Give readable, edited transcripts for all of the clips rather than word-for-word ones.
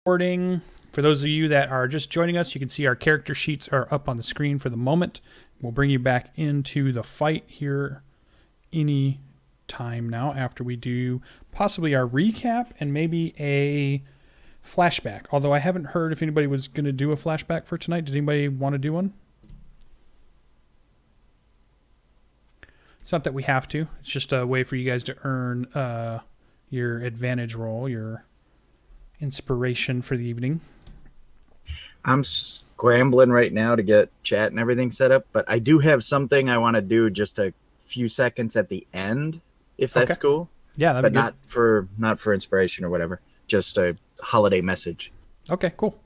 recording. For those of you that are just joining us, you can see our character sheets are up on the screen for the moment. We'll bring you back into the fight here any time now after we do possibly our recap and maybe a flashback. Although I haven't heard if anybody was going to do a flashback for tonight. Did anybody want to do one? It's not that we have to. It's just a way for you guys to earn your advantage roll, your inspiration for the evening. I'm scrambling right now to get chat and everything set up, but I do have something I want to do just a few seconds at the end, if that's cool. Yeah, that'd be good. not for inspiration or whatever. Just a holiday message. Okay, cool.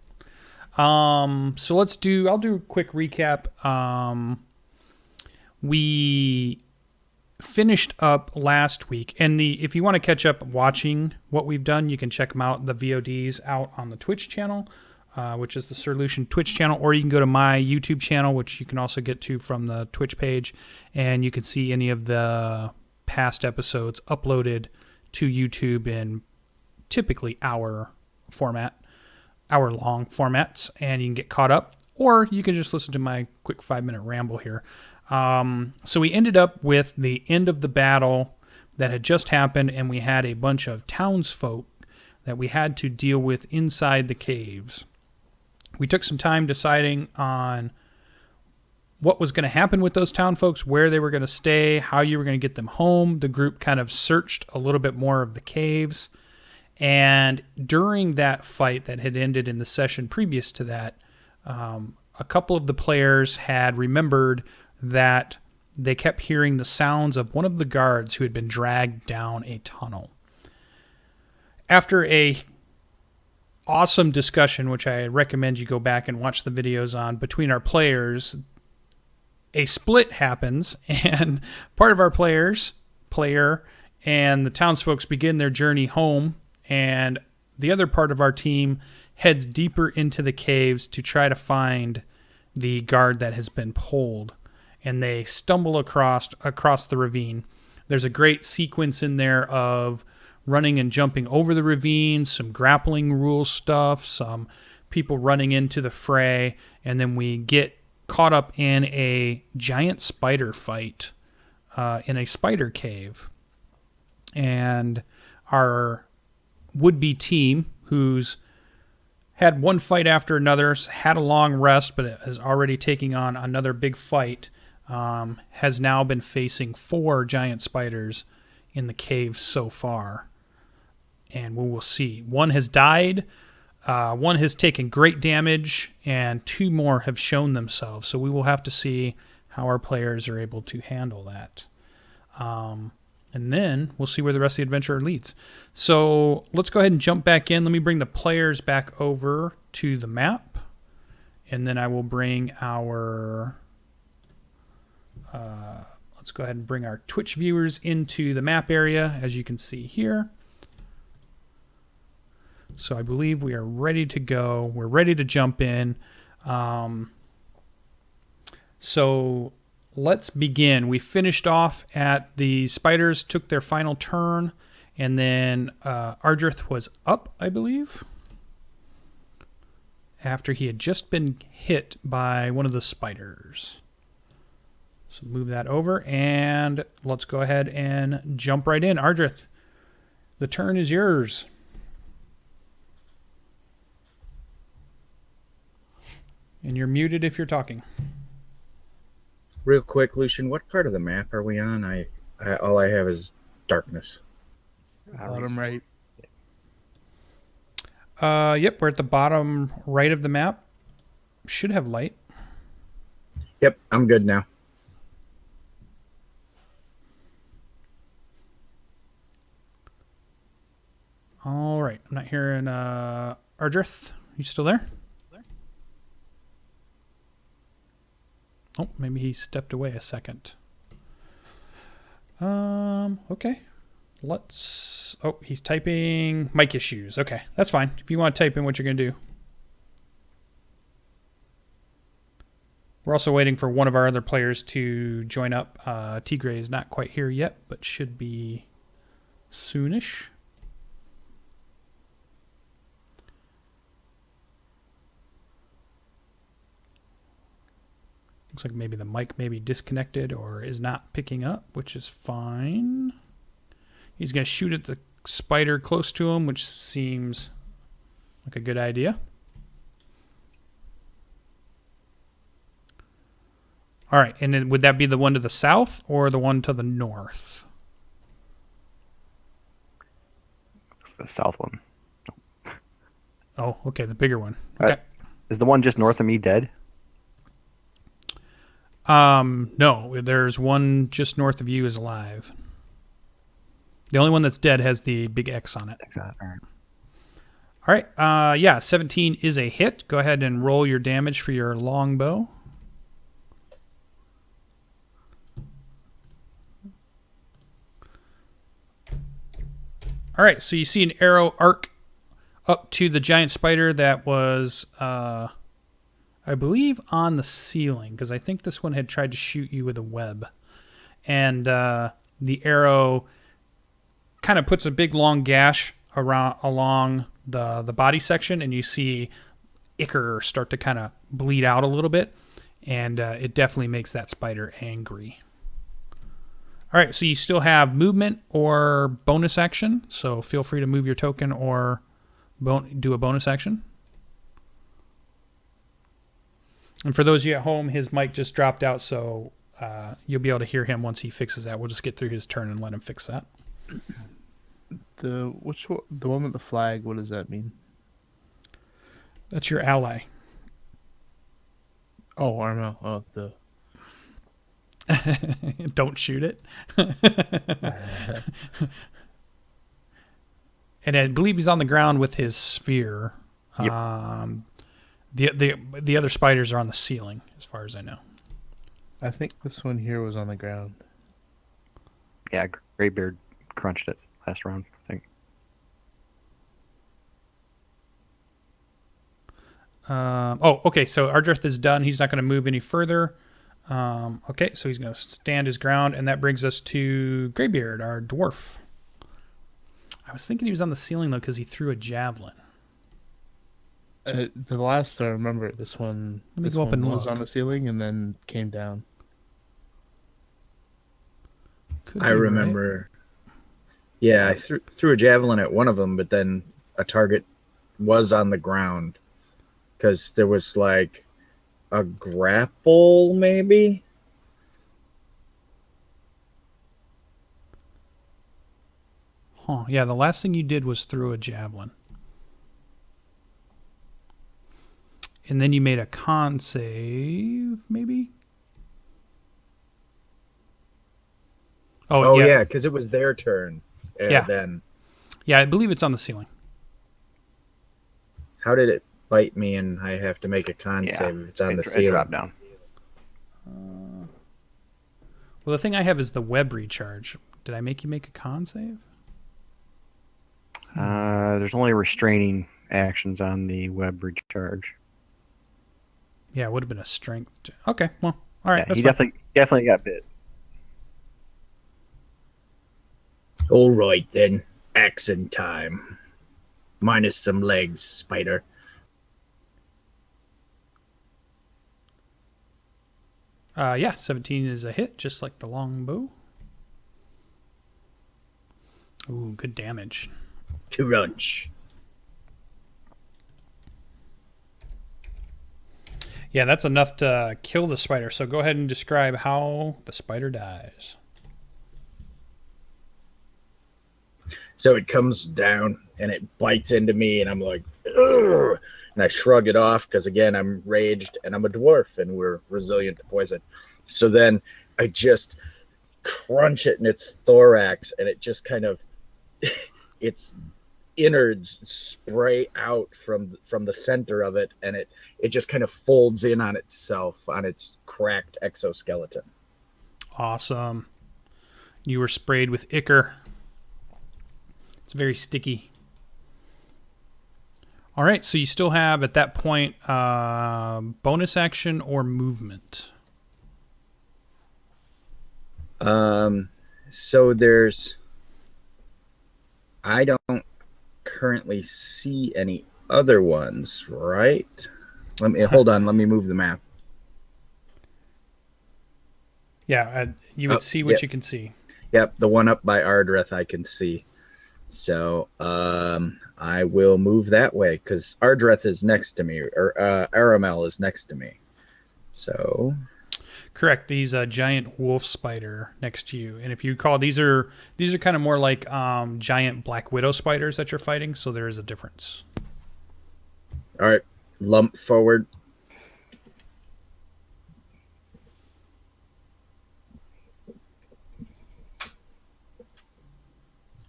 So I'll do a quick recap. We finished up last week, and if you want to catch up watching what we've done, you can check them out. The VODs out on the Twitch channel, which is the SirLucien Twitch channel, or you can go to my YouTube channel, which you can also get to from the Twitch page, and you can see any of the past episodes uploaded to YouTube in typically hour-long formats, and you can get caught up, or you can just listen to my quick 5-minute ramble here. So we ended up with the end of the battle that had just happened, and we had a bunch of townsfolk that we had to deal with inside the caves. We took some time deciding on what was going to happen with those townfolks, where they were going to stay, how you were going to get them home. The group kind of searched a little bit more of the caves. And during that fight that had ended in the session previous to that, a couple of the players had remembered that they kept hearing the sounds of one of the guards who had been dragged down a tunnel. After a awesome discussion, which I recommend you go back and watch the videos on, between our players, a split happens, and part of our player and the townsfolk begin their journey home, and the other part of our team heads deeper into the caves to try to find the guard that has been pulled. And they stumble across the ravine. There's a great sequence in there of running and jumping over the ravine, some grappling rule stuff, some people running into the fray, and then we get caught up in a giant spider fight in a spider cave. And our would-be team, who's had one fight after another, had a long rest, but is already taking on another big fight, has now been facing 4 giant spiders in the cave so far. And we will see. 1 has died, 1 has taken great damage, and 2 more have shown themselves. So we will have to see how our players are able to handle that. And then we'll see where the rest of the adventure leads. So let's go ahead and jump back in. Let me bring the players back over to the map. And then I will bring our... let's go ahead and bring our Twitch viewers into the map area, as you can see here. So I believe we are ready to go. We're ready to jump in. So let's begin. We finished off at the spiders took their final turn, and then Ardreth was up, I believe, after he had just been hit by one of the spiders. So move that over, and let's go ahead and jump right in. Ardreth, the turn is yours. And you're muted if you're talking. Real quick, Lucian, what part of the map are we on? I all I have is darkness. Bottom right. Yep, we're at the bottom right of the map. Should have light. Yep, I'm good now. All right, I'm not hearing Ardreth. You still there? Oh, maybe he stepped away a second. Okay. Let's... Oh, he's typing mic issues. Okay, that's fine. If you want to type in what you're going to do. We're also waiting for one of our other players to join up. Teagray is not quite here yet, but should be soonish. Looks like maybe the mic may be disconnected or is not picking up, which is fine. He's going to shoot at the spider close to him, which seems like a good idea. All right, and then would that be the one to the south or the one to the north? The south one. Oh, okay, the bigger one. Okay. Is the one just north of me dead? No, there's one just north of you is alive. The only one that's dead has the big X on it. All right. Yeah, 17 is a hit. Go ahead and roll your damage for your longbow. All right, so you see an arrow arc up to the giant spider that was, I believe, on the ceiling, because I think this one had tried to shoot you with a web. And the arrow kind of puts a big long gash along the body section, and you see ichor start to kind of bleed out a little bit, and it definitely makes that spider angry. All right, so you still have movement or bonus action, so feel free to move your token or do a bonus action. And for those of you at home, his mic just dropped out, so you'll be able to hear him once he fixes that. We'll just get through his turn and let him fix that. The one with the flag, what does that mean? That's your ally. Oh, Armel. Oh, the... Don't shoot it. And I believe he's on the ground with his sphere. Yep. The other spiders are on the ceiling, as far as I know. I think this one here was on the ground. Yeah, Greybeard crunched it last round, I think. Okay. So Ardreth is done. He's not going to move any further. Okay, so he's going to stand his ground, and that brings us to Greybeard, our dwarf. I was thinking he was on the ceiling, though, because he threw a javelin. The last I remember, this one, Let me go up and was look. on the ceiling and then came down. I remember. Right. Yeah, I threw a javelin at one of them, but then a target was on the ground because there was like a grapple, maybe? Huh. Yeah, the last thing you did was throw a javelin. And then you made a con save, maybe? Oh yeah, because it was their turn. Yeah. Then. Yeah, I believe it's on the ceiling. How did it bite me and I have to make a con save if it's on the ceiling? Drop down. Well, the thing I have is the web recharge. Did I make you make a con save? There's only restraining actions on the web recharge. Yeah, it would have been a strength. Okay, well, all right. Yeah, he definitely got bit. All right, then. Action time. Minus some legs, spider. Yeah, 17 is a hit, just like the longbow. Ooh, good damage. To lunch. Yeah, that's enough to kill the spider. So go ahead and describe how the spider dies. So it comes down and it bites into me, and I'm like, ugh! And I shrug it off because, again, I'm raged and I'm a dwarf and we're resilient to poison. So then I just crunch it in its thorax, and it just kind of, its innards spray out from the center of it, and it just kind of folds in on itself, on its cracked exoskeleton. Awesome. You were sprayed with ichor. It's very sticky. All right, so you still have, at that point, bonus action or movement. So I don't currently see any other ones, right? Hold on, let me move the map. Yeah, you would see what yep. you can see. Yep, the one up by Ardreth I can see. So I will move that way because Ardreth is next to me, or Armel is next to me. So Correct. He's a giant wolf spider next to you, and if you recall, these are kind of more like giant black widow spiders that you're fighting. So there is a difference. all right, lump forward.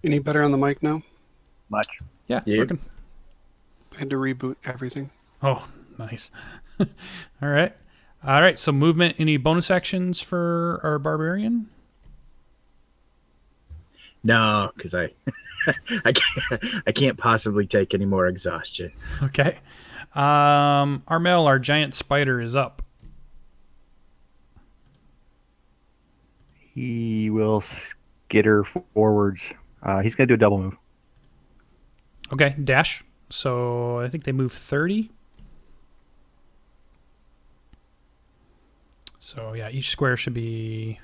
Any better on the mic now? Much. Yeah, it's Yep. working. I had to reboot everything. Oh, nice. All right. So movement. Any bonus actions for our barbarian? No, because I can't possibly take any more exhaustion. Okay. Armel, our giant spider, is up. He will skitter forwards. He's going to do a double move. Okay, dash. So I think they move 30. So yeah, each square should be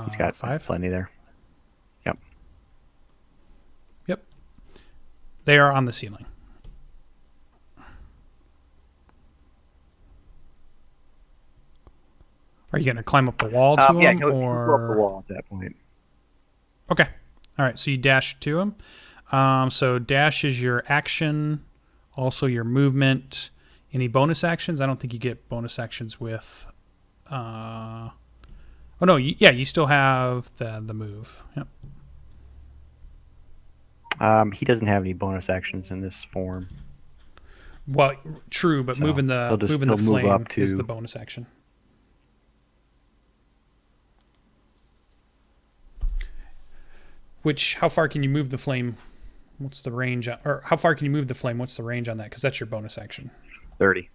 He's got 5. plenty there. Yep. Yep. They are on the ceiling. Are you going to climb up the wall to Yeah, him? he'll Or... go up the wall at that point. Okay. All right, so you dash to him. So dash is your action, also your movement. Any bonus actions? I don't think you get bonus actions with... oh, no. You still have the move. Yep. He doesn't have any bonus actions in this form. Well, true, but So moving the he'll moving the move flame up to- is the bonus action. How far can you move the flame? What's the range? Or how far can you move the flame? What's the range on that? Because that's your bonus action. 30.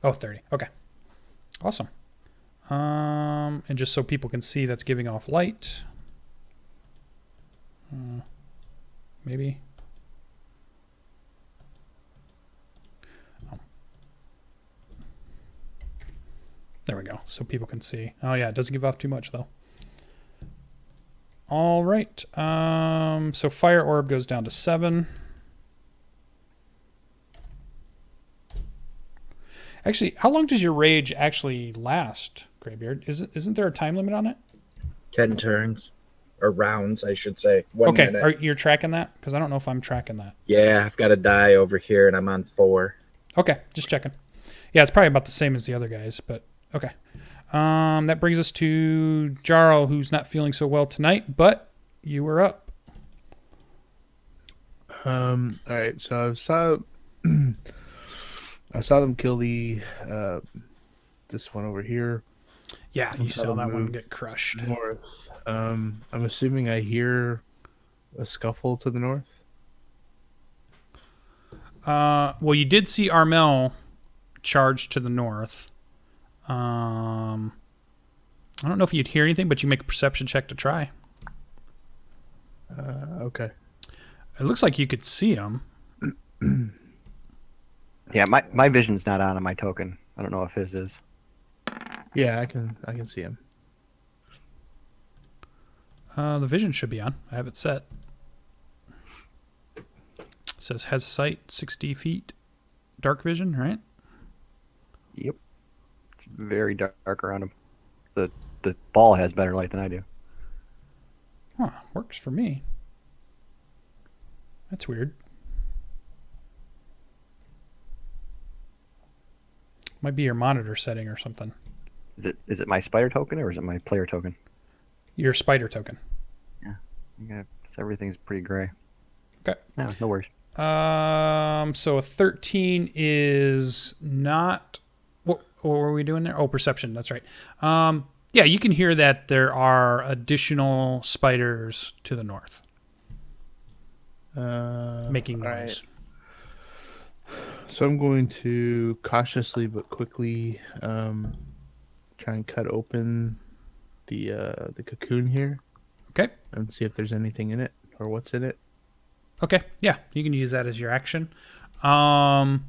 Oh, 30. Okay. Awesome. And just so people can see, that's giving off light. Maybe. Oh. There we go. So people can see. Oh, yeah. It doesn't give off too much, though. All right. So fire orb goes down to 7. Actually, how long does your rage actually last, Greybeard? Isn't there a time limit on it? 10 turns. Or rounds, I should say. 1 Okay, minute. you're tracking that? Because I don't know if I'm tracking that. Yeah, I've got a die over here, and I'm on 4. Okay, just checking. Yeah, it's probably about the same as the other guys, but okay. That brings us to Jarrel, who's not feeling so well tonight, but you were up. All right, so I saw them kill the this one over here Yeah, you saw that one move get crushed. north. I'm assuming I hear a scuffle to the north. Well, you did see Armel charge to the north. I don't know if you'd hear anything, but you make a perception check to try. Okay. It looks like you could see him. Yeah, my vision's not on my token. I don't know if his is. Yeah, I can see him. The vision should be on. I have it set. It says has sight 60 feet. Dark vision, right? Yep. It's very dark around him. The ball has better light than I do. Huh, works for me. That's weird. Might be your monitor setting or something. Is it my spider token or is it my player token? Your spider token. Yeah, everything's pretty gray. Okay. No worries. So a 13 is not. What were we doing there? Oh, perception. That's right. Yeah, you can hear that there are additional spiders to the north making all noise. right. So I'm going to cautiously but quickly try and cut open the cocoon here Okay. and see if there's anything in it or what's in it. Okay. Yeah, you can use that as your action. I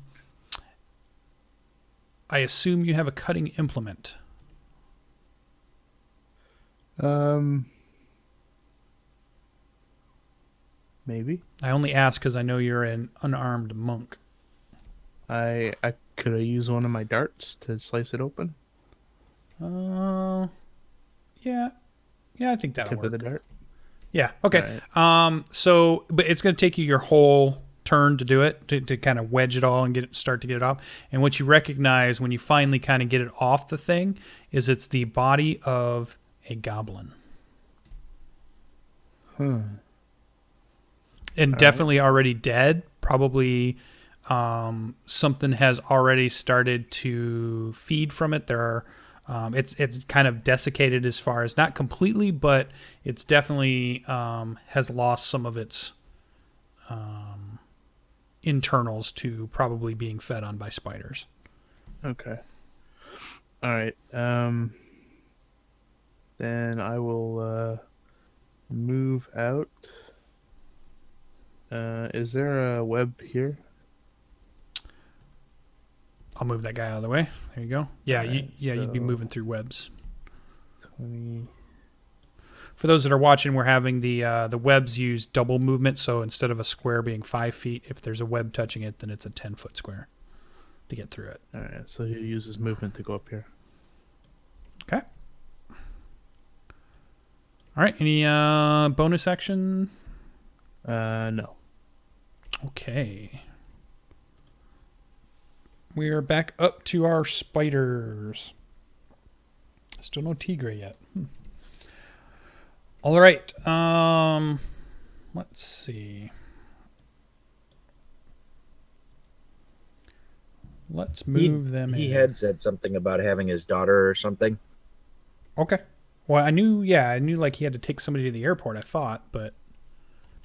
assume you have a cutting implement. Maybe. I only ask because I know you're an unarmed monk. I could have used one of my darts to slice it open. Yeah. Yeah, I think that'll Tip work. of the dart. Yeah. Okay. Alright. So, but it's going to take you your whole turn to do it, to kind of wedge it all and start to get it off. And what you recognize when you finally kind of get it off the thing is it's the body of a goblin. And definitely already dead. Probably something has already started to feed from it. There are it's kind of desiccated as far as not completely, but it's definitely has lost some of its internals to probably being fed on by spiders. Okay. All right. Then I will move out. Is there a web here? I'll move that guy out of the way. There you go. Yeah, Alright, you'd be so- moving through webs. 20. For those that are watching, we're having the webs use double movement. So instead of a square being 5 feet, if there's a web touching it, then it's a 10-foot square to get through it. All right. So he uses movement to go up here. Okay. All right. Any bonus action? No. Okay. We are back up to our spiders. Still no Teagray yet. All right. Let's see. Let's move them He in. had said something about having his daughter or something. Okay. Well, I knew like he had to take somebody to the airport, I thought, but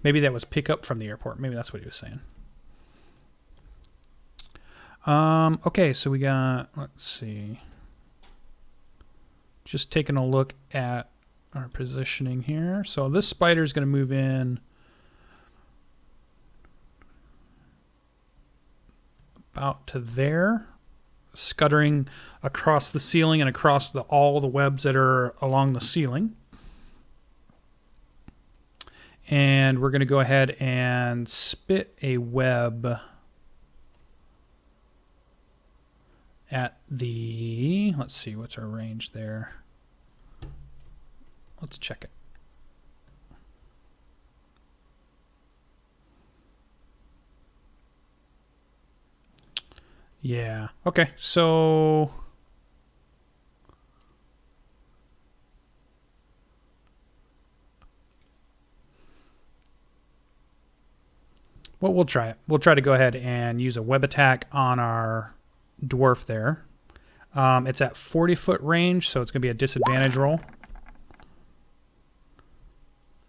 maybe that was pick up from the airport. Maybe that's what he was saying. Okay, so we got, let's see. Just taking a look at our positioning here. So this spider is going to move in about to there, scuttering across the ceiling and across all the webs that are along the ceiling. And we're going to go ahead and spit a web at the, let's see, what's our range there? Let's check it. Yeah. Okay. So well, we'll try it. We'll try to go ahead and use a web attack on our dwarf there. It's at 40-foot range, so it's going to be a disadvantage roll.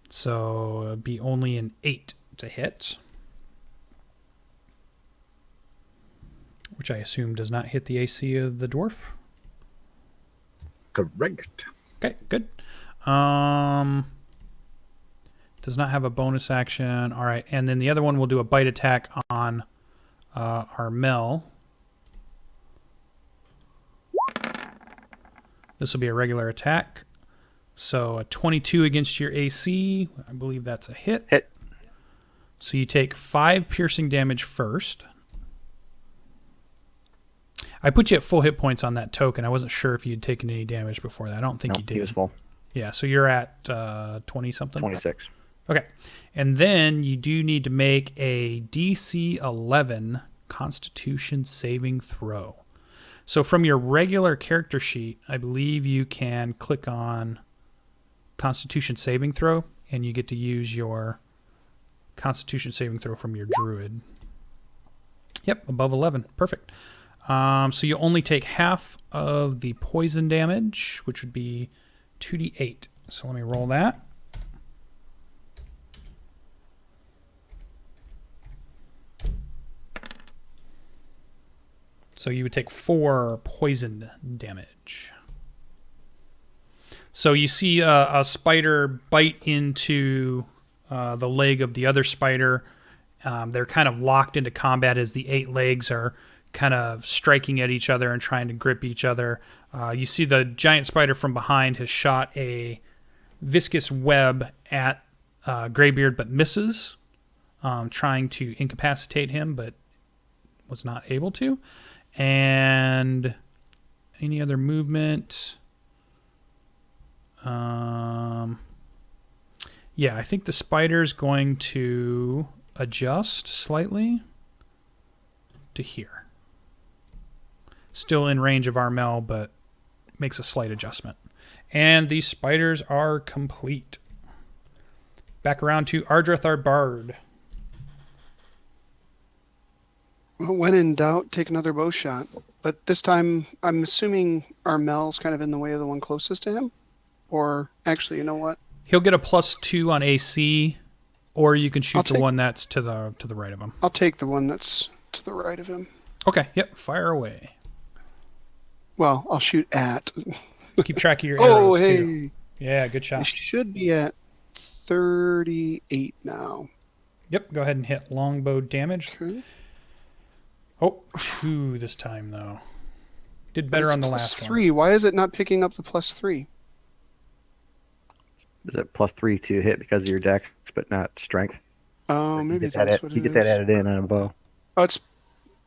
So it'd be only an 8 to hit, which I assume does not hit the AC of the dwarf. Correct. Okay, good. Does not have a bonus action. All right, and then the other one will do a bite attack on Armel. This will be a regular attack. So a 22 against your AC. I believe that's a hit. Hit. So you take 5 piercing damage first. I put you at full hit points on that token. I wasn't sure if you'd taken any damage before that. I don't think No, you did. he was full. Yeah, so you're at 20-something? 26. Okay. And then you do need to make a DC 11 Constitution saving throw. So from your regular character sheet, I believe you can click on Constitution saving throw, and you get to use your Constitution saving throw from your Druid. Yep, above 11. Perfect. So you only take half of the poison damage, which would be 2d8. So let me roll that. So you would take 4 poison damage. So you see a spider bite into the leg of the other spider. They're kind of locked into combat as the 8 legs are kind of striking at each other and trying to grip each other. You see the giant spider from behind has shot a viscous web at Greybeard, but misses, trying to incapacitate him, but was not able to. And any other movement? Yeah, I think the spider's going to adjust slightly to here. Still in range of Armel, but makes a slight adjustment. And these spiders are complete. Back around to Ardreth, our bard. Well, when in doubt, take another bow shot. But this time, I'm assuming Armel's kind of in the way of the one closest to him. Or actually, you know what? He'll get a +2 on AC, or you can shoot the one that's to the right of him. I'll take the one that's to the right of him. Okay, yep, fire away. Well, I'll shoot at. Keep track of your arrows, Oh, hey. too. Yeah, good I shot. should be at 38 now. Yep, go ahead and hit longbow damage. Okay. Oh, 2 this time, though. Did better on the last one. +3. Why is it not picking up the +3? Is it +3 to hit because of your dex, but not strength? Oh, maybe that's what it is. You get that added in on a bow. Oh, it's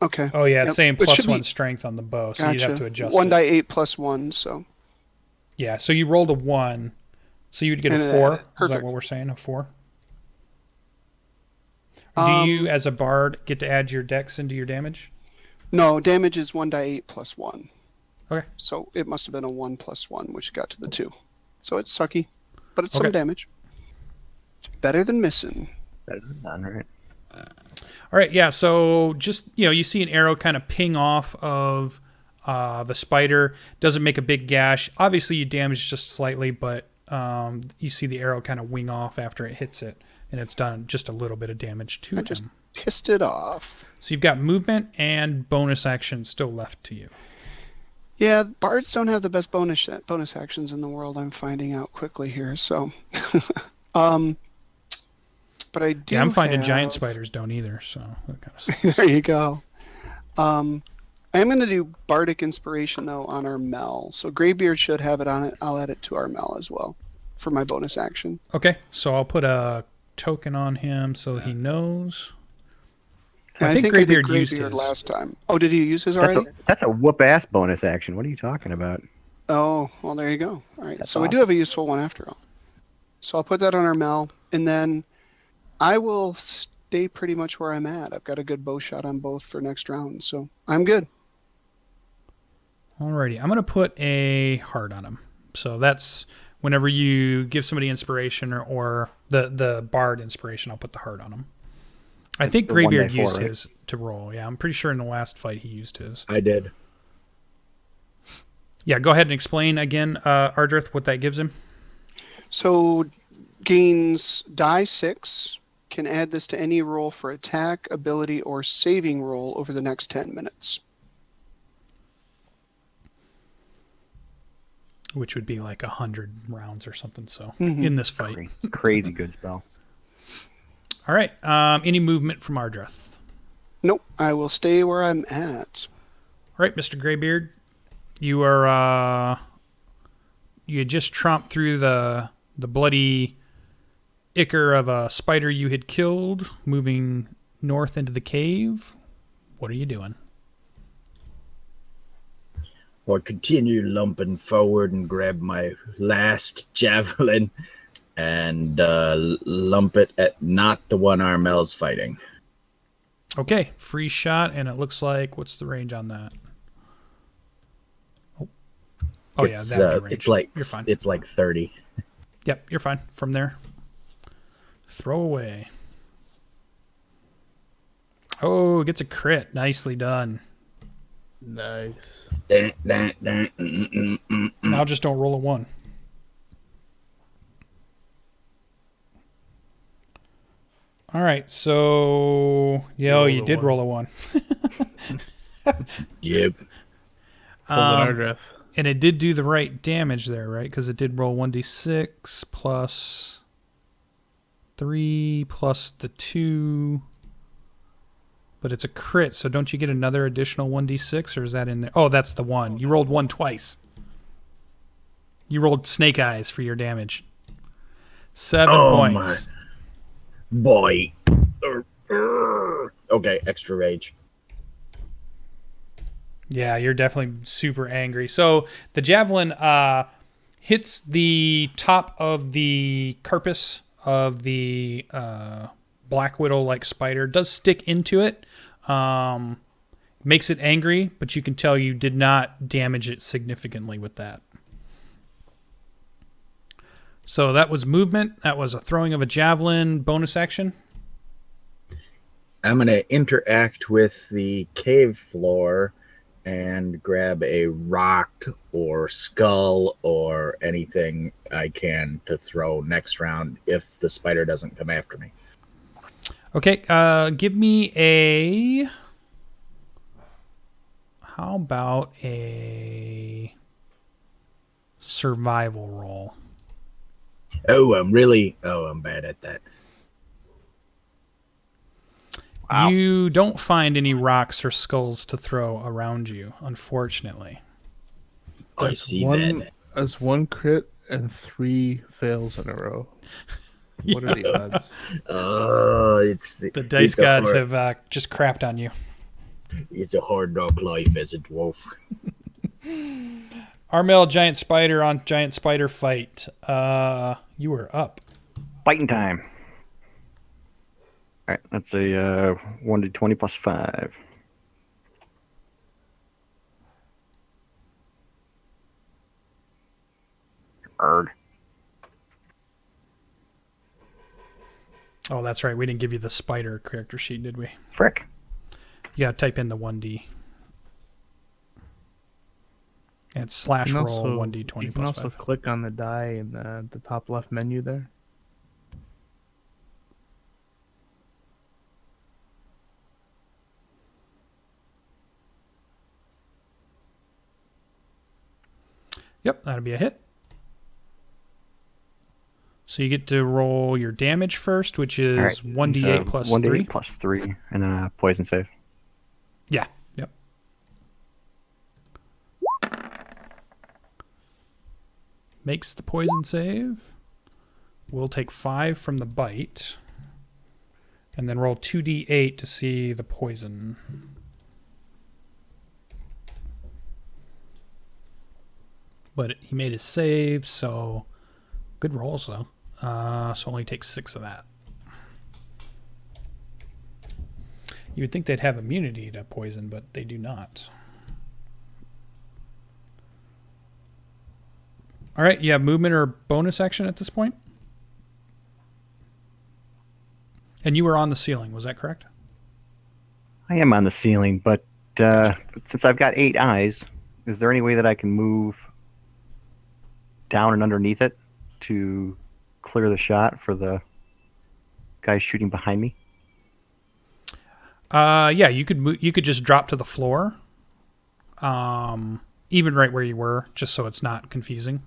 okay. Oh, yeah, it's saying It should +1 be- strength on the bow, so you'd have to adjust 1 it. die 8 +1, so. Yeah, so you rolled a 1, so you'd get a And 4. Is that perfect. what we're saying, a 4? Do you, as a bard, get to add your dex into your damage? No, damage is 1 die 8 +1. Okay. So it must have been a 1 +1, which got to the 2. So it's sucky, but it's Okay. some damage. It's better than missing. Better than none, right? All right, yeah, so just, you see an arrow kind of ping off of the spider. Doesn't make a big gash. Obviously, you damage just slightly, but you see the arrow kind of wing off after it hits it, and it's done just a little bit of damage to I just him. pissed it off. So you've got movement and bonus action still left to you. Yeah, bards don't have the best bonus actions in the world. I'm finding out quickly here. So, but I do. Yeah, I'm finding have... giant spiders don't either, so that kind of sucks. There you go. I am going to do bardic inspiration though on Armel. So Greybeard should have it on it. I'll add it to Armel as well for my bonus action. Okay, so I'll put a token on him so he knows. And I think I did Greybeard used Greybeard his. last time. Oh, did he use his already? That's a whoop ass bonus action. What are you talking about? Oh, well, there you go. All right. That's So we do awesome. have a useful one after all. So I'll put that on Armel, and then I will stay pretty much where I'm at. I've got a good bow shot on both for next round, so I'm good. Alrighty, I'm going to put a heart on him. So that's whenever you give somebody inspiration or the bard inspiration, I'll put the heart on him. I think the Greybeard 1d4, used right? his to roll. Yeah, I'm pretty sure in the last fight he used his. I did. Yeah, go ahead and explain again, Ardreth, what that gives him. So gains die 6, can add this to any roll for attack, ability, or saving roll over the next 10 minutes. Which would be like 100 rounds or something. So Mhm. in this fight. Crazy good spell. All right. Any movement from Ardreth? Nope, I will stay where I'm at. All right, Mr. Greybeard, you are you had just tromped through the bloody ichor of a spider you had killed, moving north into the cave. What are you doing? Or continue lumping forward and grab my last javelin and lump it at not the one Armel's fighting. Okay, free shot, and it looks like, what's the range on that? Oh yeah, that'd be range. It's like You're fine. It's like 30. Yep, you're fine. From there, throw away. Oh, gets a crit. Nicely done. Nice. Now just don't roll a 1. All right, so yeah, Rolled you a did 1. roll a 1. Yep. Ardreth. And it did do the right damage there, right? Because it did roll 1d6 plus 3 plus the 2. But it's a crit, so don't you get another additional 1d6, or is that in there? Oh, that's the 1. You rolled 1 twice. You rolled snake eyes for your damage. 7 points. Boy. Okay, extra rage. Yeah, you're definitely super angry. So the javelin hits the top of the carapace of the black widow-like spider. Does stick into it. Makes it angry, but you can tell you did not damage it significantly with that. So that was movement. That was a throwing of a javelin. Bonus action. I'm going to interact with the cave floor and grab a rock or skull or anything I can to throw next round if the spider doesn't come after me. Okay, give me a... How about a survival roll? I'm bad at that. Wow. You don't find any rocks or skulls to throw around you, unfortunately. I see that. As 1 crit and 3 fails in a row. What are the odds? The dice gods have just crapped on you. It's a hard dog life as a dwarf. Armel, giant spider on giant spider fight. You were up. Fighting time. All right, that's a 1d20 plus 5. Erg. Oh, that's right. We didn't give you the spider character sheet, did we? Frick. You gotta type in the 1d. And it's slash You can roll also- 1d20 You can plus also 5. click on the die in the top left menu there. Yep, that'll be a hit. So you get to roll your damage first, which is All right, 1d8 plus 3. 1d8 plus 3, and then a poison save. Yeah, yep. Makes the poison save. We'll take 5 from the bite. And then roll 2d8 to see the poison. But he made his save, so good rolls though. So only takes 6 of that. You would think they'd have immunity to poison, but they do not. All right, you have movement or bonus action at this point? And you were on the ceiling, was that correct? I am on the ceiling, but since I've got 8 eyes, is there any way that I can move down and underneath it to clear the shot for the guy shooting behind me? Yeah, you could just drop to the floor, even right where you were, just so it's not confusing.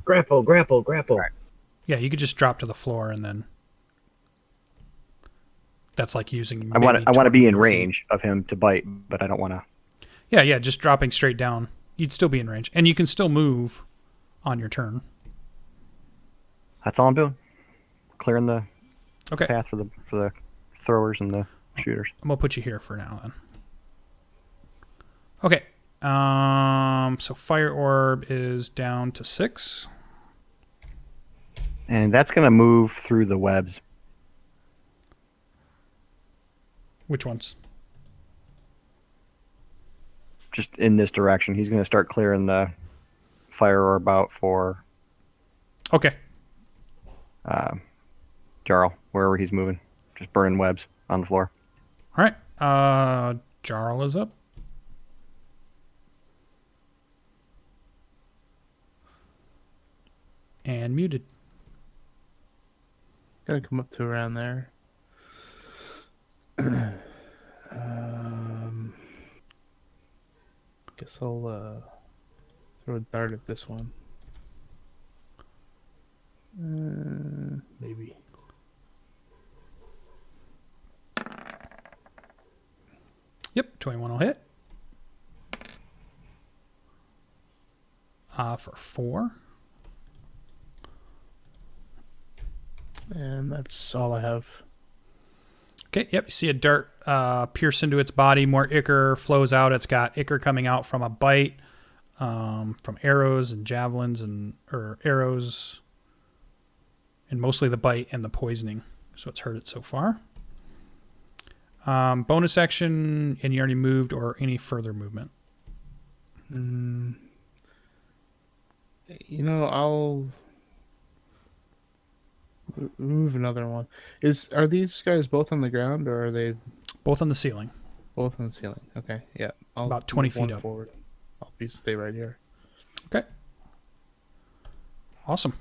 Grapple. Right. Yeah, you could just drop to the floor, and then that's like using. I want to be in 20 feet. range of him to bite, but I don't want to. Yeah, just dropping straight down. You'd still be in range, and you can still move on your turn. That's all I'm doing. Clearing the Okay, path for the throwers and the shooters. I'm gonna put you here for now then. Okay. So fire orb is down to 6. And that's going to move through the webs. Which ones? Just in this direction. He's going to start clearing the fire orb out for Okay. Jarrel, wherever he's moving. Just burning webs on the floor. All right. Jarrel is up. And muted. Gotta come up to around there. Guess I'll throw a dart at this one. Maybe. Yep, 21 will hit. For 4. And that's all I have. Okay, yep, you see a dart pierce into its body. More ichor flows out. It's got ichor coming out from a bite, from arrows and javelins or arrows, and mostly the bite and the poisoning. So it's hurt it so far. Bonus action, and you already moved, or any further movement? I'll move another one. Are these guys both on the ground, or are they Both on the ceiling. both on the ceiling? Okay, yeah. I'll About 20 move feet one up. forward. I'll stay right here. Okay. Awesome.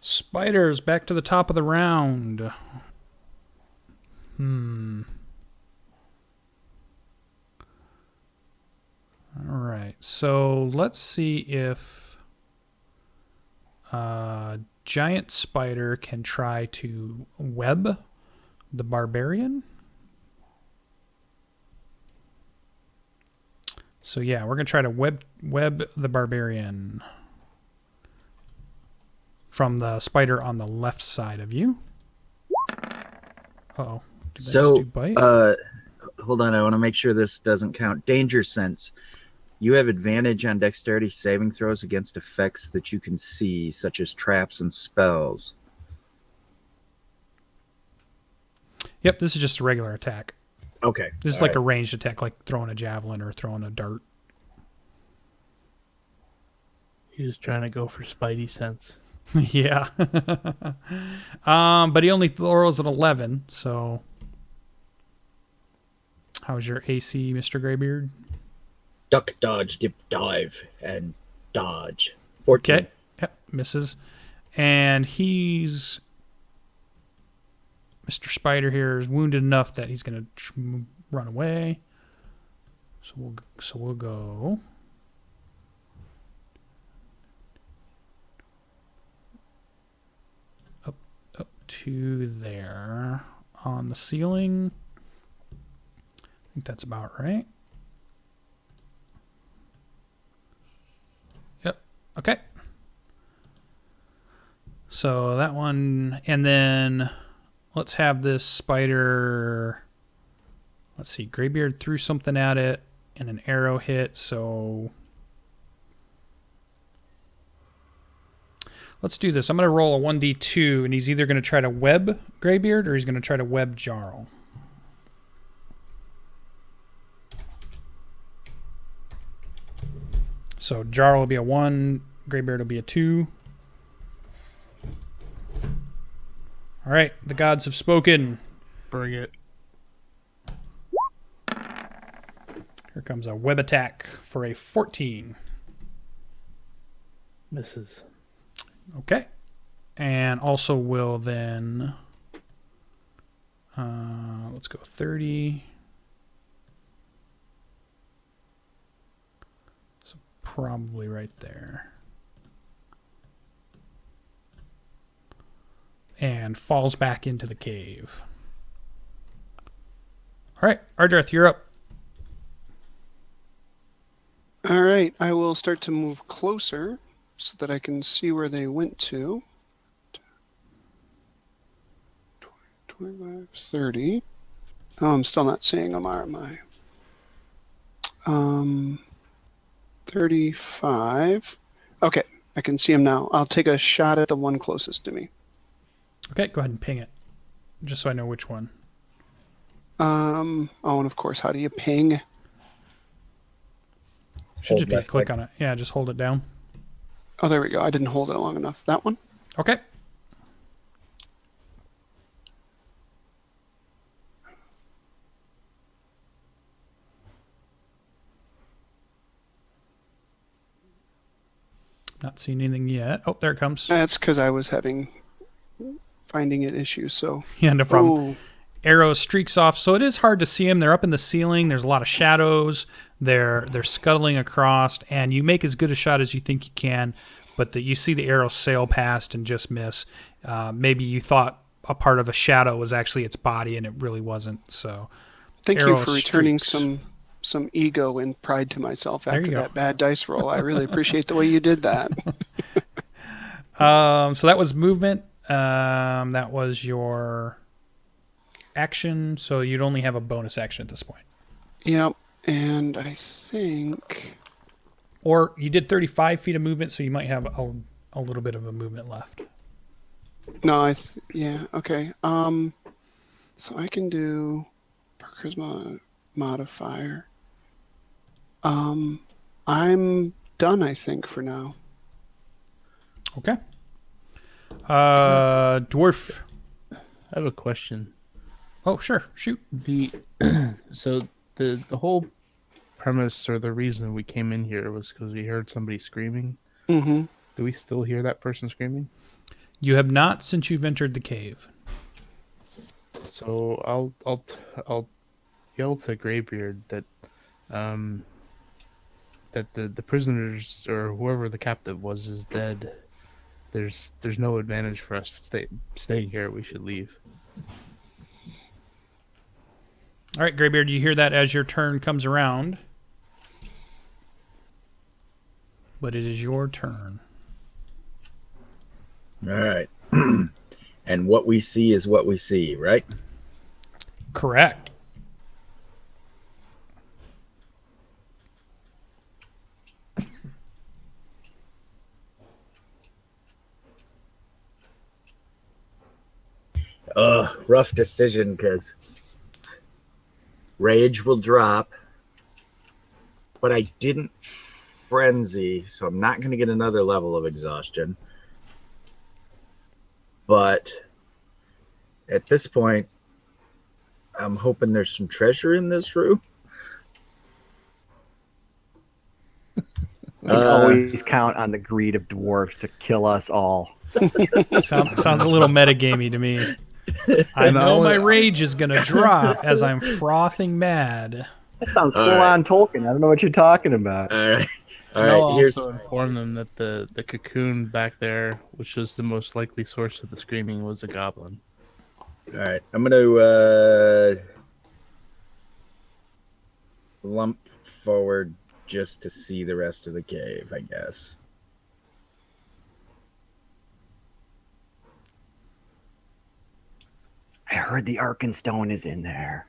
Spiders, back to the top of the round. All right. So let's see if giant spider can try to web the barbarian. So yeah, we're gonna try to web the barbarian from the spider on the left side of you. Uh-oh. Did that just do bite? Hold on. I want to make sure this doesn't count. Danger sense. You have advantage on dexterity saving throws against effects that you can see, such as traps and spells. Yep, this is just a regular attack. Okay. This is like a ranged attack, like throwing a javelin or throwing a dart. He was trying to go for Spidey sense. Yeah. But he only throws an 11, so... How's your AC, Mr. Greybeard? Duck, dodge, dip, dive, and dodge. 14. Okay. Yep, misses. And he's... Mr. Spider here is wounded enough that he's going to run away. So we'll go... Up to there. On the ceiling. I think that's about right. Yep. Okay. So that one, and then let's have this spider. Let's see. Greybeard threw something at it, and an arrow hit. So let's do this. I'm going to roll a 1d2, and he's either going to try to web Greybeard or he's going to try to web Jarrel. So Jarrel will be a 1, Greybeard will be a 2. All right, the gods have spoken. Bring it. Here comes a web attack for a 14. Misses. Okay. And also will then... let's go 30. So probably right there. And falls back into the cave. All right, Ardreth, you're up. All right, I will start to move closer so that I can see where they went to. 25, 30. Oh, I'm still not seeing them, am I? 35. Okay, I can see them now. I'll take a shot at the one closest to me. Okay, go ahead and ping it, just so I know which one. Oh, and of course, how do you ping? Should just be a left click click. on it. Yeah, just hold it down. Oh, there we go. I didn't hold it long enough. That one? Okay. Not seeing anything yet. Oh, there it comes. That's because I was finding it issues, so... Yeah, no problem. Ooh. Arrow streaks off, so it is hard to see them. They're up in the ceiling. There's a lot of shadows. They're scuttling across, and you make as good a shot as you think you can, but you see the arrow sail past and just miss. Maybe you thought a part of a shadow was actually its body, and it really wasn't. So, Thank you arrow for returning streaks. some ego and pride to myself There after you go. that bad dice roll. I really appreciate the way you did that. So that was movement. That was your action. So you'd only have a bonus action at this point. Yep. And I think... Or you did 35 feet of movement, so you might have a little bit of a movement left. No, yeah, okay. So I can do charisma modifier. I'm done, I think, for now. Okay. Dwarf. I have a question. Oh, sure. Shoot. So the whole premise or the reason we came in here was because we heard somebody screaming. Mm-hmm. Do we still hear that person screaming? You have not since you've entered the cave. So I'll yell to Greybeard that that the prisoners or whoever the captive was is dead. There's no advantage for us staying here. We should leave. All right, Greybeard, you hear that as your turn comes around. But it is your turn. All right. And what we see is what we see, right? Correct. Rough decision, because rage will drop, but I didn't frenzy, so I'm not going to get another level of exhaustion. But at this point, I'm hoping there's some treasure in this room. We always count on the greed of dwarves to kill us all. Sounds a little metagamey to me. I know my rage is going to drop as I'm frothing mad. That sounds full on Tolkien. I don't know what you're talking about. All right. All And I'll right. Here's also inform them that the cocoon back there, which was the most likely source of the screaming, was a goblin. all right. I'm going to lump forward just to see the rest of the cave, I guess. I heard the Arkenstone is in there.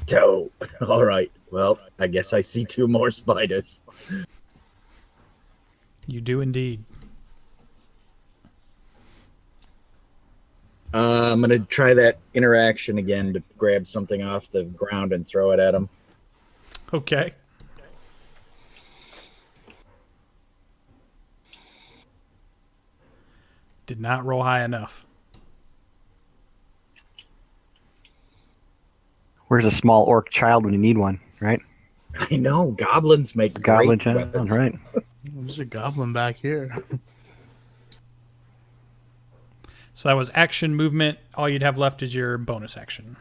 So, all right. Well, I guess I see two more spiders. You do indeed. I'm going to try that interaction again to grab something off the ground and throw it at them. Okay. Did not roll high enough. Where's a small orc child when you need one, right? I know. Goblins make Goblin great child, weapons. right? There's a goblin back here. So that was action, movement. All you'd have left is your bonus action.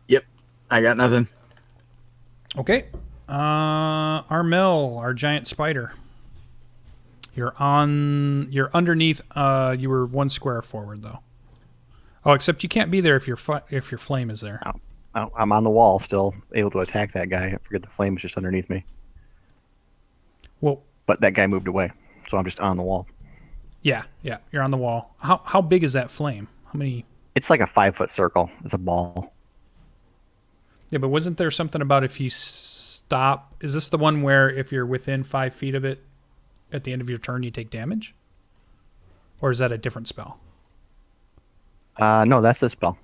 Yep. I got nothing. Okay. Armel, our giant spider. You're underneath. You were one square forward though. Oh, except you can't be there if your flame is there. Oh, I'm on the wall still, able to attack that guy. I forget the flame is just underneath me. Well, But that guy moved away, so I'm just on the wall. yeah, you're on the wall. How big is that flame? How many? It's like a 5-foot circle. It's a ball. Yeah, but wasn't there something about if you stop? Is this the one where if you're within 5 feet of it, at the end of your turn, you take damage? Or is that a different spell? No, that's the spell.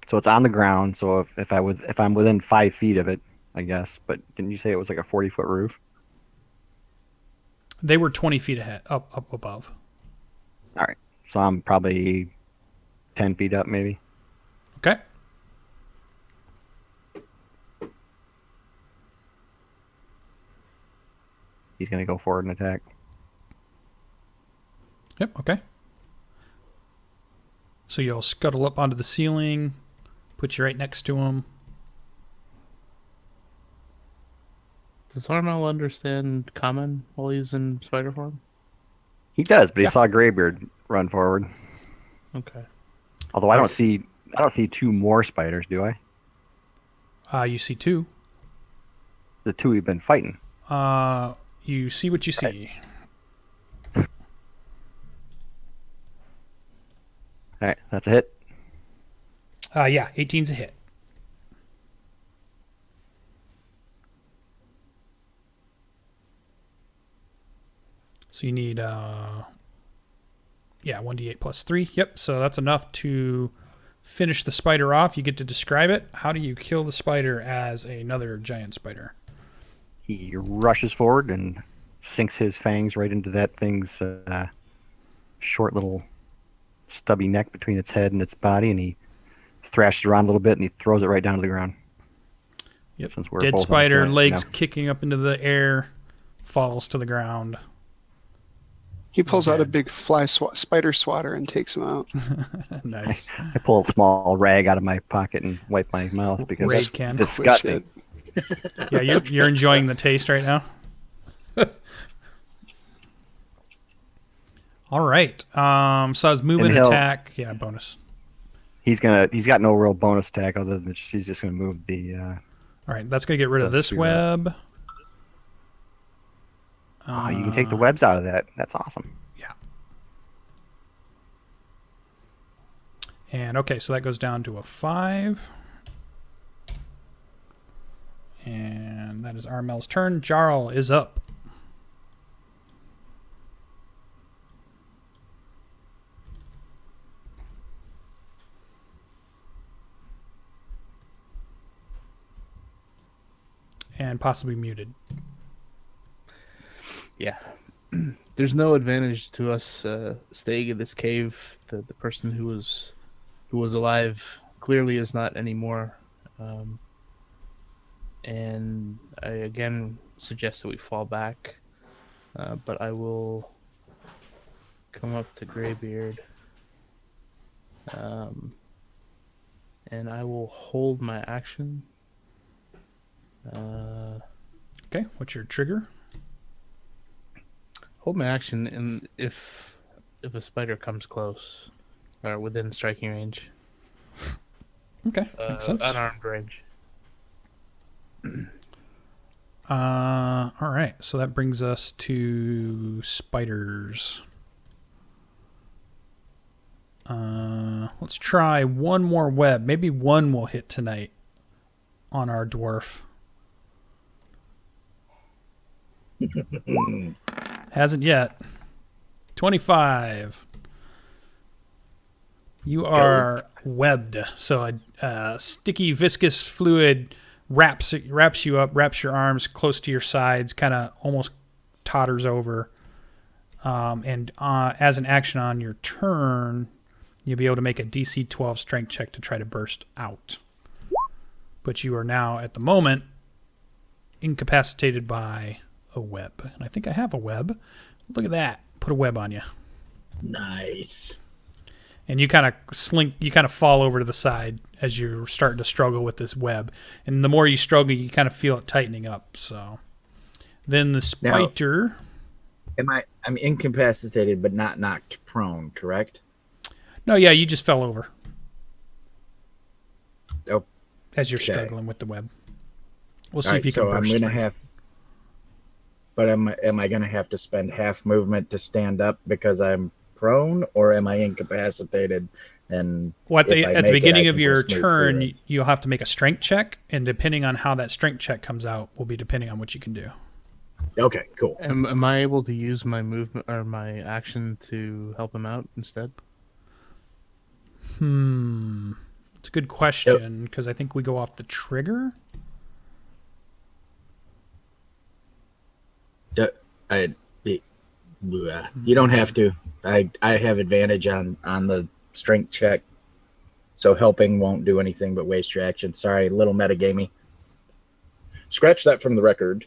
So it's on the ground. So if I'm within 5 feet of it, I guess. But didn't you say it was like a 40-foot roof? They were 20 feet ahead, up above. All right. So I'm probably 10 feet up, maybe. Okay. He's gonna go forward and attack. Yep. Okay. So you'll scuttle up onto the ceiling, put you right next to him. Does Armel understand common while he's in spider form? He does, but he saw Greybeard run forward. Okay. Although I don't see two more spiders, do I? You see two. The two we've been fighting. You see what you see. All right, that's a hit. Yeah, 18's a hit. So you need, 1d8 plus 3. Yep, so that's enough to finish the spider off. You get to describe it. How do you kill the spider as another giant spider? He rushes forward and sinks his fangs right into that thing's short little stubby neck between its head and its body, and he thrashes around a little bit and he throws it right down to the ground. Yep. Since we're Dead both on spider, the legs kicking up into the air, falls to the ground. He pulls out a big spider swatter and takes him out. Nice. I pull a small rag out of my pocket and wipe my mouth because Raid that's can. disgusting. Yeah, you're enjoying the taste right now. All right. So his movement attack. Yeah, bonus. He's got no real bonus attack other than he's just gonna move the. All right, that's gonna get rid of this sphere. web. Oh, you can take the webs out of that. That's awesome. Yeah. And okay, so that goes down to a 5. And that is Armel's turn. Jarrel is up. And possibly muted. Yeah. There's no advantage to us staying in this cave. The person who was alive clearly is not anymore. And I again suggest that we fall back. But I will come up to Greybeard. And I will hold my action. Okay, what's your trigger? Hold my action, and if a spider comes close or within striking range, Okay, makes sense. unarmed range. All right, so that brings us to spiders. Let's try one more web. Maybe one will hit tonight on our dwarf. Hasn't yet. 25. You are webbed. So a sticky, viscous fluid wraps you up, wraps your arms close to your sides, kind of almost totters over. And as an action on your turn, you'll be able to make a DC 12 strength check to try to burst out. But you are now, at the moment, incapacitated by a web. And I think I have a web. Look at that. Put a web on you. Nice. And you kind of fall over to the side as you're starting to struggle with this web. And the more you struggle, you kind of feel it tightening up. So then the spider... I'm incapacitated but not knocked prone, correct? No, yeah, you just fell over. Oh. As you're struggling with the web. We'll see if you can burst. I'm going to have... But am I going to have to spend half movement to stand up because I'm prone, or am I incapacitated? And at the beginning of your turn, you'll have to make a strength check, and depending on how that strength check comes out, will be depending on what you can do. Okay, cool. Am I able to use my movement or my action to help him out instead? It's a good question, because I think we go off the trigger. You don't have to. I have advantage on the strength check, so helping won't do anything but waste your action. Sorry, little metagamey. Scratch that from the record.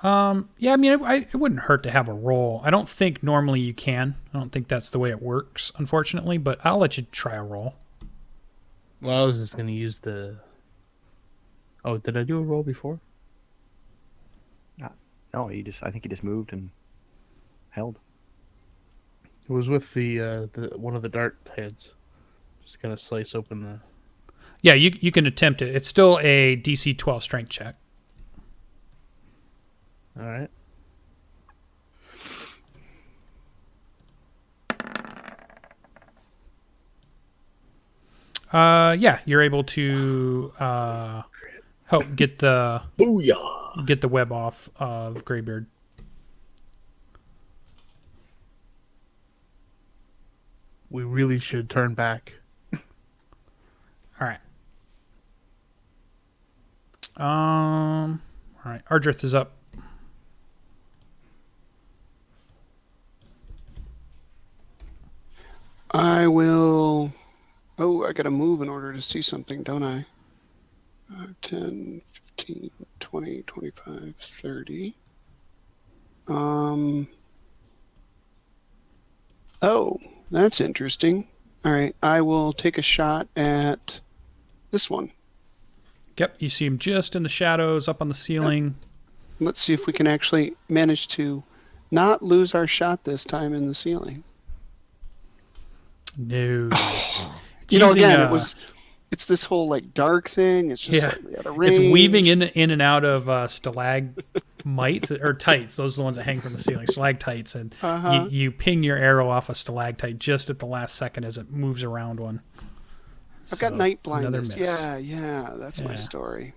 Yeah, I mean, it wouldn't hurt to have a roll. I don't think normally you can. I don't think that's the way it works, unfortunately, but I'll let you try a roll. Well, I was just going to use the... Oh, did I do a roll before? No, I think you just moved and held. It was with the one of the dart heads. Just kind of slice open the... Yeah, you can attempt it. It's still a DC 12 strength check. All right. Yeah, you're able to help get the web off of Greybeard. We really should turn back. All right. All right. Ardreth is up. I will. Oh, I got to move in order to see something, don't I? 10, 15, 20, 25, 30. Oh, that's interesting. All right, I will take a shot at this one. Yep, you see him just in the shadows up on the ceiling. Let's see if we can actually manage to not lose our shot this time in the ceiling. No. You know, again, it's this whole like dark thing. It's just slightly out of range. It's weaving in and out of stalagmites or tights. Those are the ones that hang from the ceiling, stalactites, and you ping your arrow off a stalactite just at the last second as it moves around one. I've got night blindness. Yeah, that's my story.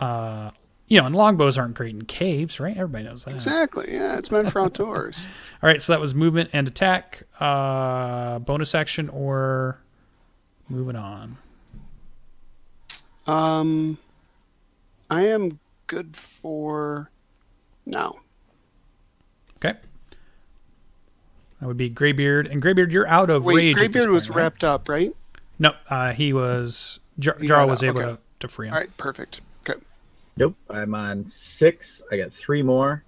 And longbows aren't great in caves, right? Everybody knows that. Exactly. Yeah, it's meant for outdoors. All right, so that was movement and attack, bonus action, or moving on. I am good for now. Okay. That would be Greybeard, and Greybeard, you're out of rage. Greybeard was right? wrapped up, right? No, he was. Jarrel was able to free him. All right, perfect. Okay. Nope, I'm on 6. I got 3 more,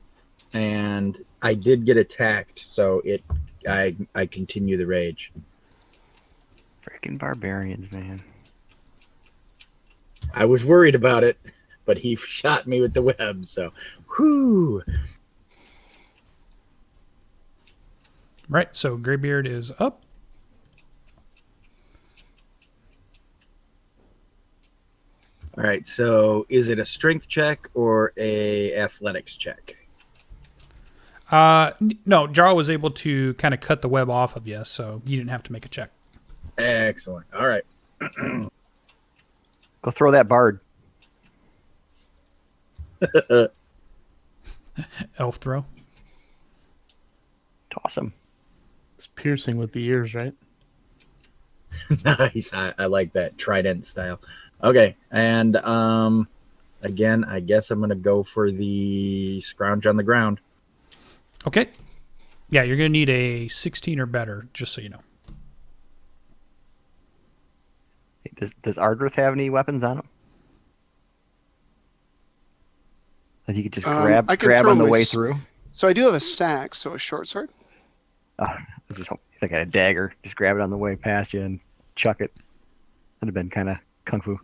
and I did get attacked, so I continue the rage. Freaking barbarians, man. I was worried about it, but he shot me with the web, so whoo. Right, so Greybeard is up. All right, so is it a strength check or a athletics check? No, Jarrel was able to kind of cut the web off of you, so you didn't have to make a check. Excellent. All right. Go throw that bard. Elf throw. Toss him. It's piercing with the ears, right? Nice. I like that trident style. Okay, and again, I guess I'm gonna go for the scrounge on the ground. Okay. Yeah, you're gonna need a 16 or better, just so you know. Does Ardreth have any weapons on him? That you could just grab on the way through? So I do have a stack, so a short sword. I just hope like a dagger. Just grab it on the way past you and chuck it. That'd have been kind of kung fu.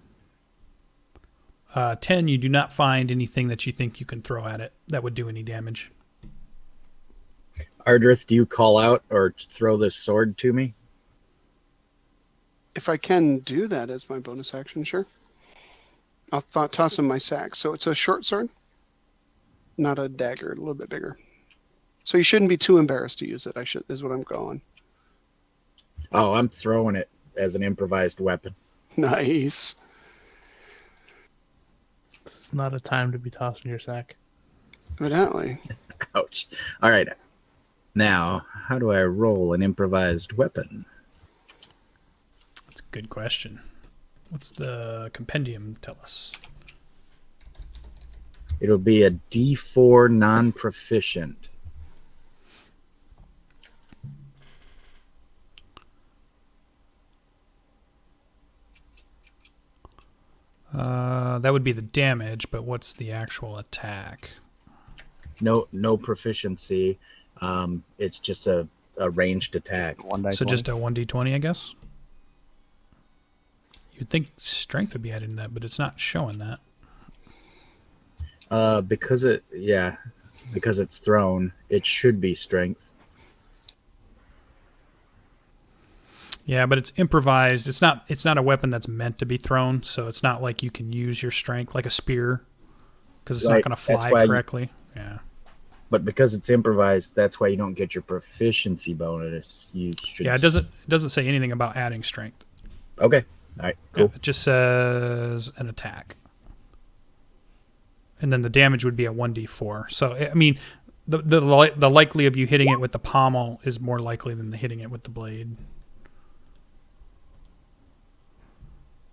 10, you do not find anything that you think you can throw at it that would do any damage. Ardreth, do you call out or throw the sword to me? If I can do that as my bonus action, sure. I'll toss him my sack. So it's a short sword, not a dagger, a little bit bigger. So you shouldn't be too embarrassed to use it. Is what I'm going. Oh, I'm throwing it as an improvised weapon. Nice. This is not a time to be tossing your sack. Evidently. Ouch. All right. Now, how do I roll an improvised weapon? That's a good question. What's the compendium tell us? It'll be a D4 non-proficient. That would be the damage, but what's the actual attack? No proficiency. It's just a ranged attack. So just a 1d20, I guess? You'd think strength would be added in that, but it's not showing that. Because it's thrown, it should be strength. Yeah, but it's improvised. It's not a weapon that's meant to be thrown, so it's not like you can use your strength like a spear because it's not going to fly correctly. Yeah. But because it's improvised, that's why you don't get your proficiency bonus. You should. Yeah, it doesn't say anything about adding strength. Okay. All right. Cool. Yeah, it just says an attack. And then the damage would be a 1d4. So, I mean, the likely of you hitting it with the pommel is more likely than the hitting it with the blade.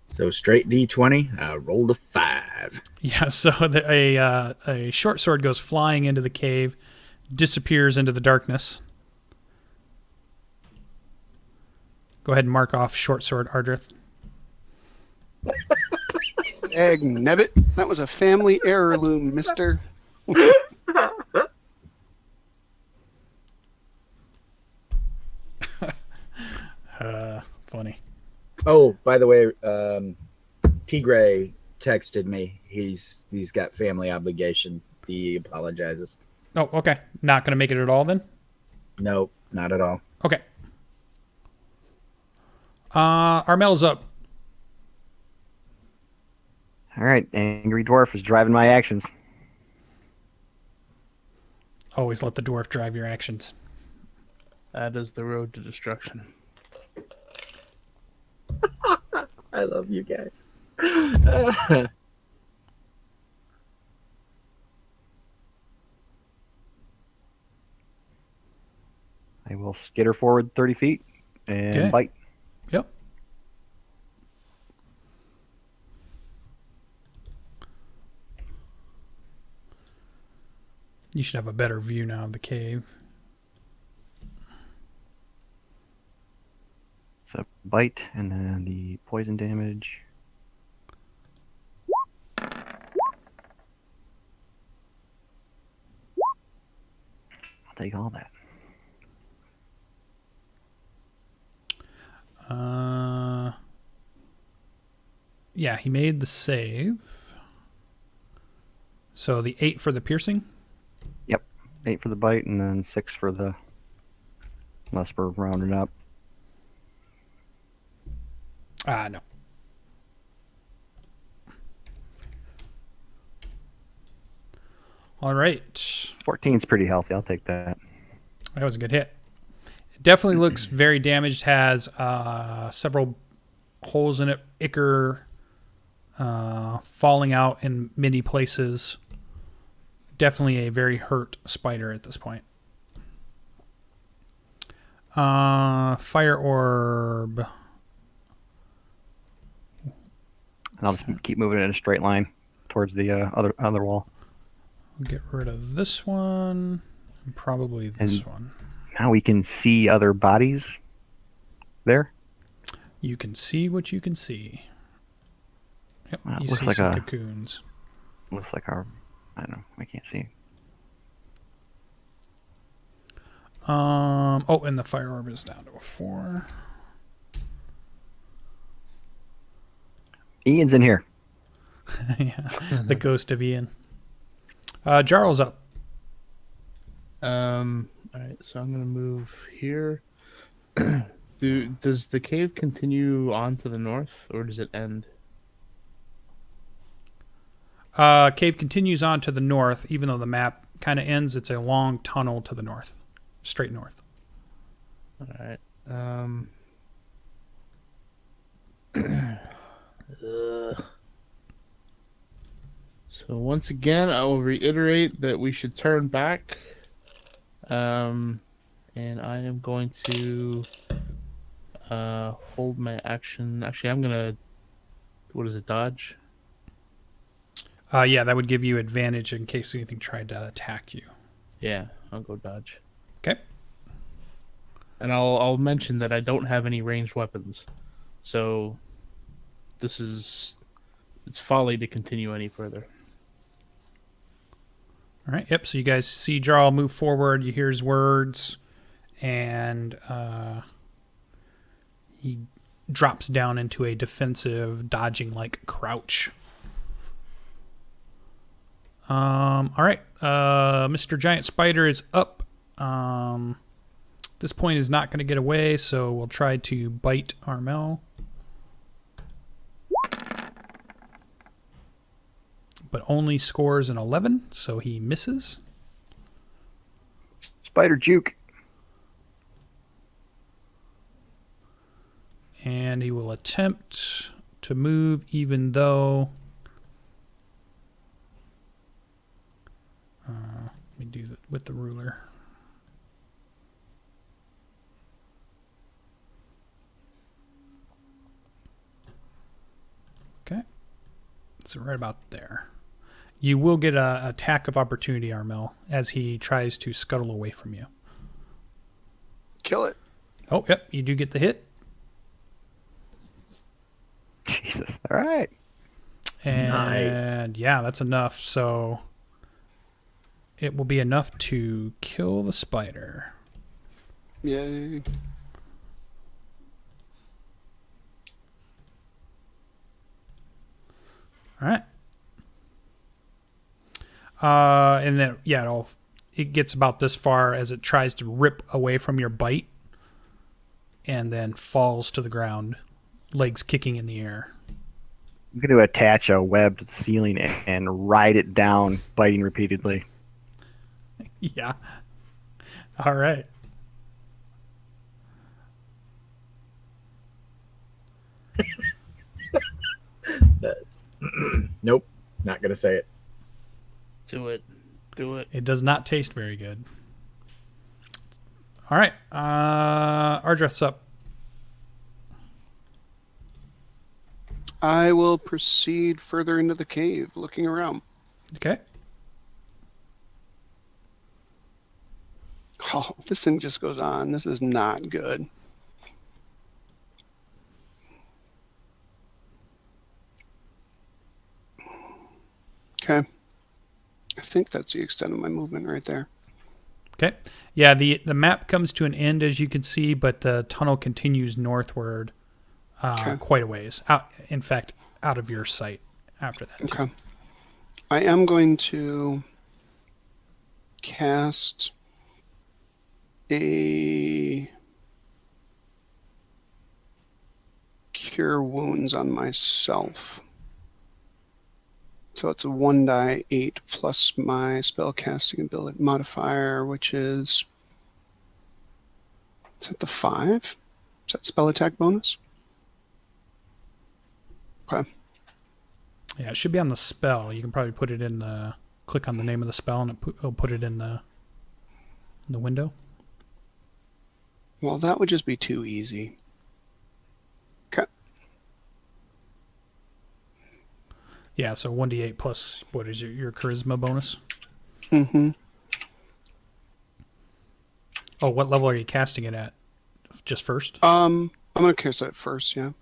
So straight D20. I rolled a 5. Yeah, so a short sword goes flying into the cave, disappears into the darkness. Go ahead and mark off short sword, Ardreth. Egg nebbit. That was a family heirloom, mister. Funny. Oh, by the way, Teagray texted me. He's got family obligation. He apologizes. Oh, okay. Not going to make it at all then? Nope, not at all. Okay. Armel's up. All right, Angry Dwarf is driving my actions. Always let the dwarf drive your actions. That is the road to destruction. I love you guys. I will skitter forward 30 feet and Okay. bite. Yep. You should have a better view now of the cave. It's a bite, and then the poison damage. I'll take all that. Yeah, he made the save. So the 8 for the piercing. Yep, 8 for the bite, and then 6 for the. Unless we're rounding up. No. All right. 14's pretty healthy. I'll take that. That was a good hit. It definitely looks very damaged. Has several holes in it. Ichor falling out in many places. Definitely a very hurt spider at this point. Fire orb. And I'll just keep moving in a straight line towards the other wall. Get rid of this one. And probably this And- one. Now we can see other bodies there. You can see what you can see. Yep, Well, it you looks see like some a- cocoons. Looks like our. I don't know. I can't see. Oh, and the fire orb is down to a 4. Ian's in here. Yeah, the ghost of Ian. Jarl's up. All right, so I'm gonna move here. Does the cave continue on to the north, or does it end? Cave continues on to the north, even though the map kind of ends. It's a long tunnel to the north, straight north. All right. So once again, I will reiterate that we should turn back. And I am going to hold my action. Actually, I'm gonna. What is it? Dodge. Yeah, that would give you advantage in case anything tried to attack you. Yeah, I'll go dodge. Okay. And I'll mention that I don't have any ranged weapons, so it's folly to continue any further. All right. Yep. So you guys see Jarl move forward. You hear his words, and he drops down into a defensive, dodging-like crouch. All right. Mr. Giant Spider is up. This point is not going to get away, so we'll try to bite Armel. But only scores an 11, so he misses. Spider juke. And he will attempt to move, even though... let me do that with the ruler. Okay. So right about there. You will get an attack of opportunity, Armel, as he tries to scuttle away from you. Kill it. Oh, yep. You do get the hit. Jesus. All right. And yeah, that's enough. So it will be enough to kill the spider. Yay. All right. And then, yeah, it gets about this far as it tries to rip away from your bite and then falls to the ground, legs kicking in the air. I'm going to attach a web to the ceiling and ride it down, biting repeatedly. Yeah. All right. Nope, not gonna say it. Do it. Do it. It does not taste very good. All right. Ardreth's up. I will proceed further into the cave, looking around. Okay. Oh, this thing just goes on. This is not good. Okay. I think that's the extent of my movement right there. Okay. Yeah, the map comes to an end, as you can see, but the tunnel continues northward quite a ways. In fact, out of your sight after that. Okay. I am going to cast a Cure Wounds on myself. So it's a 1d8 plus my spell casting ability modifier, which is that the 5? Is that spell attack bonus? Okay. Yeah, it should be on the spell. You can probably put it in the... Click on the name of the spell, and it'll put it in the window. Well, that would just be too easy. Okay. Yeah, so 1d8 plus, what is your charisma bonus? Mm-hmm. Oh, what level are you casting it at? Just first? I'm going to cast that first, yeah.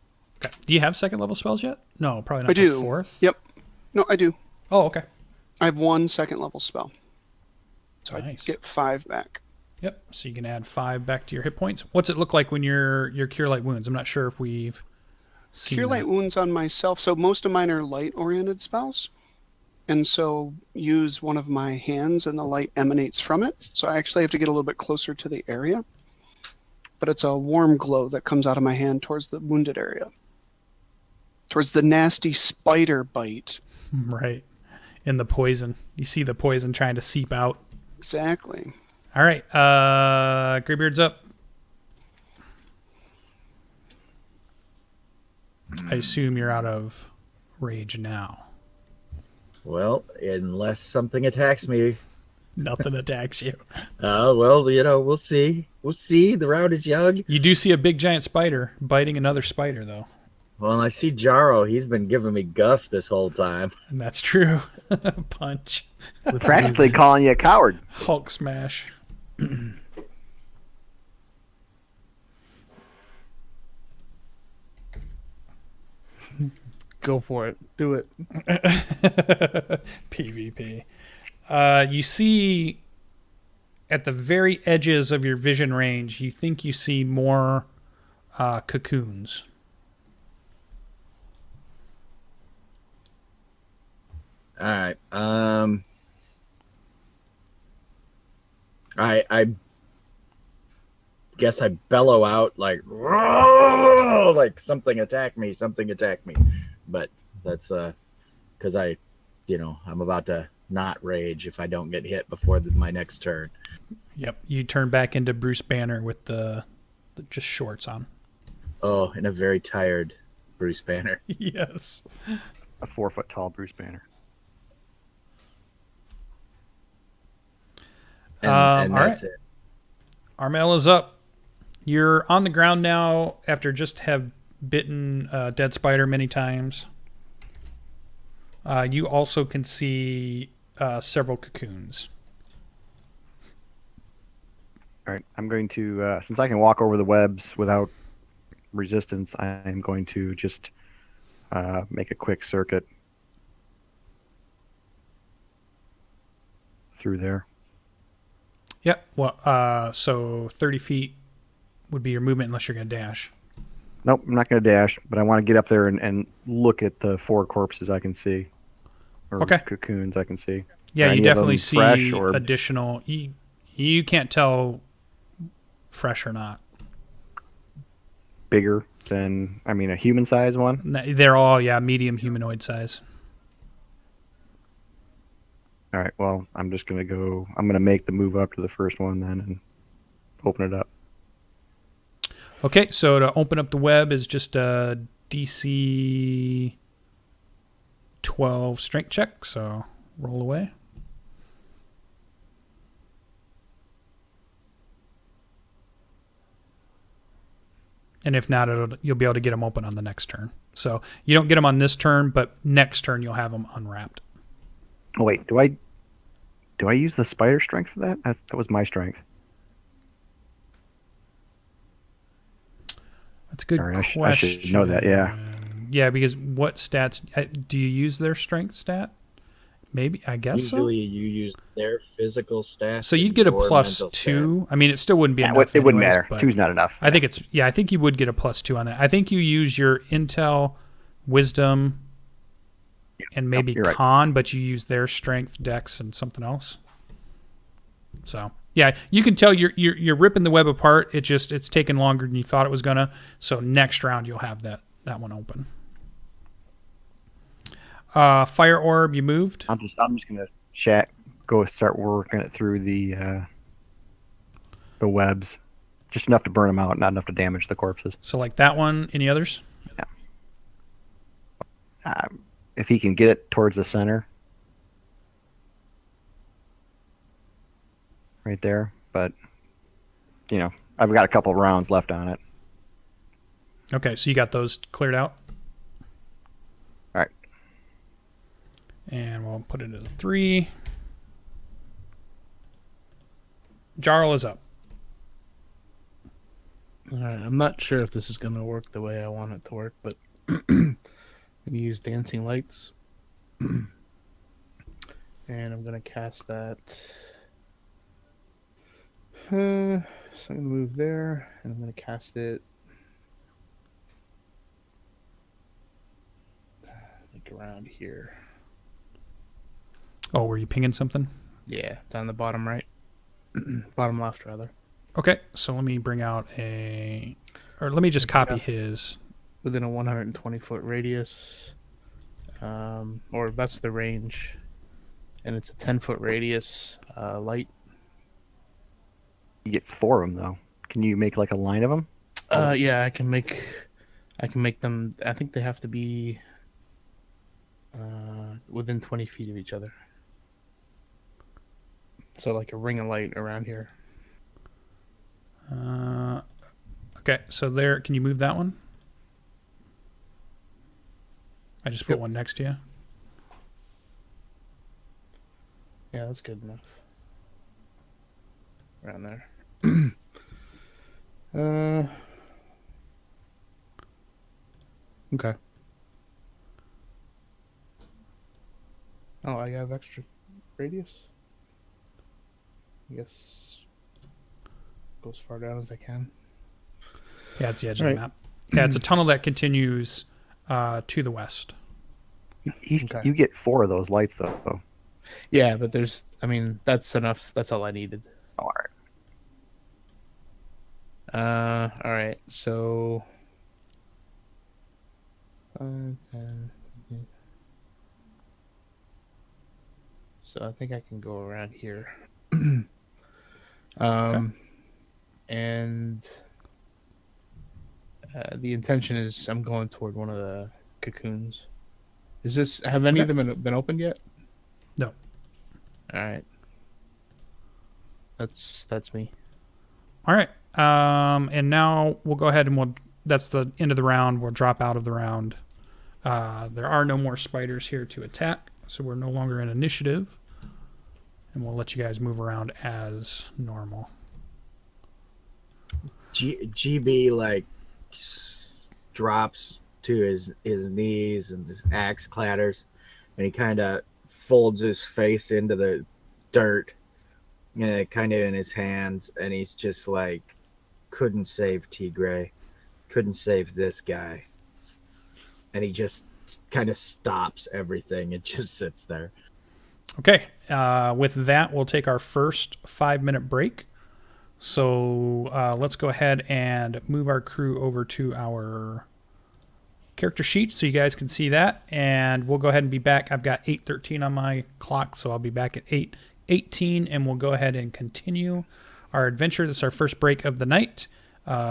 Okay. Do you have second level spells yet? No, probably not. I do. Fourth? Yep. No, I do. Oh, okay. I have 1 second level spell. So Nice. I get 5 back. Yep. So you can add 5 back to your hit points. What's it look like when you're Cure Light Wounds? I'm not sure if we've seen Cure Light Wounds on myself. So most of mine are light-oriented spells. And so use one of my hands and the light emanates from it. So I actually have to get a little bit closer to the area. But it's a warm glow that comes out of my hand towards the wounded area. Towards the nasty spider bite. Right. And the poison. You see the poison trying to seep out. Exactly. All right. Greybeard's up. I assume you're out of rage now. Well, unless something attacks me. Nothing attacks you. Well, we'll see. We'll see. The round is young. You do see a big giant spider biting another spider, though. Well, I see Jarrel. He's been giving me guff this whole time. And that's true. Punch. Practically calling you a coward. Hulk smash. Go for it. Do it. PvP. You see at the very edges of your vision range, you think you see more cocoons. All right. I guess I bellow out like, "Roar!" Like something attack me, something attack me. But that's because I'm about to not rage if I don't get hit before my next turn. Yep. You turn back into Bruce Banner with the just shorts on. Oh, and a very tired Bruce Banner. Yes. A 4-foot tall Bruce Banner. And, All and that's right. it. Armel is up. You're on the ground now after just have bitten a dead spider many times. You also can see several cocoons. All right, I'm going to, since I can walk over the webs without resistance, I'm going to just make a quick circuit through there. Yep. Well, so 30 feet would be your movement unless you're going to dash. Nope, I'm not going to dash, but I want to get up there and look at the 4 corpses I can see. Or Okay. cocoons I can see. Yeah, Are you any of definitely them fresh see or additional. You can't tell fresh or not. bigger than, I mean, a human-sized one? They're all, medium humanoid size. All right, well, I'm going to make the move up to the first one then and open it up. Okay, so to open up the web is just a DC 12 strength check, so roll away. And if not, you'll be able to get them open on the next turn. So you don't get them on this turn, but next turn you'll have them unwrapped. Oh, wait, do I use the spider strength for that? That was my strength. That's a good Sorry, question. I should know that, yeah. Yeah, because what stats do you use their strength stat? Maybe, I guess Usually you use their physical stats. so. You'd get a your plus mental 2. I mean, it still wouldn't be Yeah, enough. it wouldn't anyways, matter. but 2's not enough. I think I think you would get a plus 2 on that. I think you use your intel, wisdom, and maybe you're right. con, but you use their strength, dex, and something else. So yeah, you can tell you're ripping the web apart. It's taken longer than you thought it was gonna. So next round you'll have that one open. Fire orb, you moved. I'm just gonna go start working it through the webs, just enough to burn them out, not enough to damage the corpses. So like that one. Any others? If he can get it towards the center, right there. But I've got a couple rounds left on it. Okay, so you got those cleared out. All right. And we'll put it at a 3. Jarrel is up. All right, I'm not sure if this is going to work the way I want it to work, but I'm going to use Dancing Lights. And I'm going to cast that. So I'm going to move there, and I'm going to cast it like around here. Oh, were you pinging something? Yeah, down the bottom right. Bottom left, rather. Okay, so let me bring out let me just copy his. Within a 120-foot radius. Or that's the range. And it's a 10-foot radius light. You get 4 of them though. Can you make like a line of them? Yeah, I can make them. I think they have to be within 20 feet of each other. So like a ring of light around here. Okay, so there. Can you move that one? I just put one next to you. Yeah, that's good enough. Around there. Okay. Oh, I have extra radius? I guess go as far down as I can. Yeah, it's the edge of the map. Yeah, it's a tunnel that continues to the west. Okay. You get 4 of those lights though. Yeah, but that's enough. That's all I needed. Oh, all right. All right. So 5, 10, So I think I can go around here. Okay. And the intention is I'm going toward one of the cocoons. Have any of them been opened yet? No. All right. That's me. All right. And now we'll go ahead and that's the end of the round. We'll drop out of the round. There are no more spiders here to attack, so we're no longer in initiative. And we'll let you guys move around as normal. GB like drops to his knees and his axe clatters, and he kind of folds his face into the dirt, kind of in his hands, and he's just like, couldn't save Teagray, couldn't save this guy, and he just kind of stops everything. It just sits there. Okay. With that, we'll take our first 5-minute break. So let's go ahead and move our crew over to our character sheets so you guys can see that. And we'll go ahead and be back. I've got 8:13 on my clock, so I'll be back at 8:18, and we'll go ahead and continue our adventure. This is our first break of the night.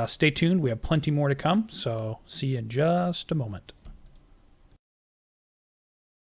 Stay tuned. We have plenty more to come, so see you in just a moment.